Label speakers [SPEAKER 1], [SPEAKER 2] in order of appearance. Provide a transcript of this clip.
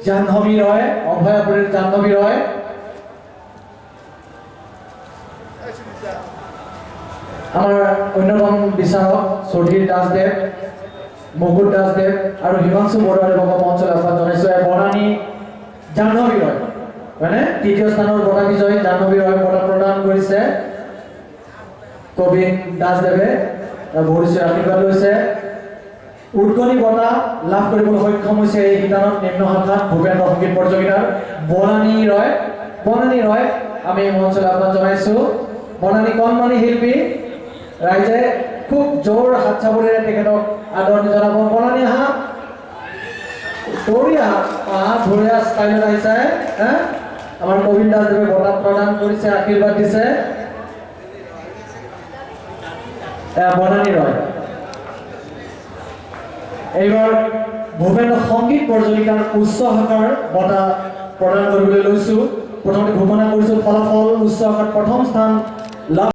[SPEAKER 1] জাহ্নবী ৰয়, অভয়াপুৰীৰ জাহ্নবী ৰয়, আমাৰ অন্যতম বিচাৰক চৌধুৰী দাসদেৱ, মুকুট দাসদেৱ আৰু হিমাংশু বৰুৱাদেৱক মঞ্চলৈ আহ্বান জনাইছো। বৰ্ণানী জাহ্নবী ৰয় হয়নে তৃতীয় স্থানৰ বঁটা বিজয়ী জাহ্নবী ৰয় বঁটা প্ৰদান কৰিছে কবিন দাসদেৱে ভৰিছে আশীৰ্বাদ লৈছে। উৎকণী বঁটা লাভ কৰিবলৈ সক্ষম হৈছে এই শিতানত নিম্ন শাখাত ভূপেন্দ্ৰ সংগীত প্ৰতিযোগিতাৰ বৰ্ণানী ৰয় আমি মঞ্চলৈ আহ্বান জনাইছো। বৰ্ণানী কণমানি শিল্পী ৰাইজে খুব জোৰ হাত চাপৰিৰে তেখেতক আদৰণি জনাব। বৰ্ণানী আহা দৌৰি আহা ধুনীয়া ষ্টাইলত আহিছে। আমাৰ কবিন দাসদেৱে বঁটা প্ৰদান কৰিছে আশীৰ্বাদ দিছে। বৰ্ণানী ৰয় এইবাৰ ভূপেন্দ্ৰ সংগীত প্ৰতিযোগিতাৰ উচ্চ শাখাৰ বঁটা প্ৰদান কৰিবলৈ লৈছো। প্ৰথমতে ঘোষণা কৰিছো ফলাফল উচ্চ শাখাত প্ৰথম স্থান লাভ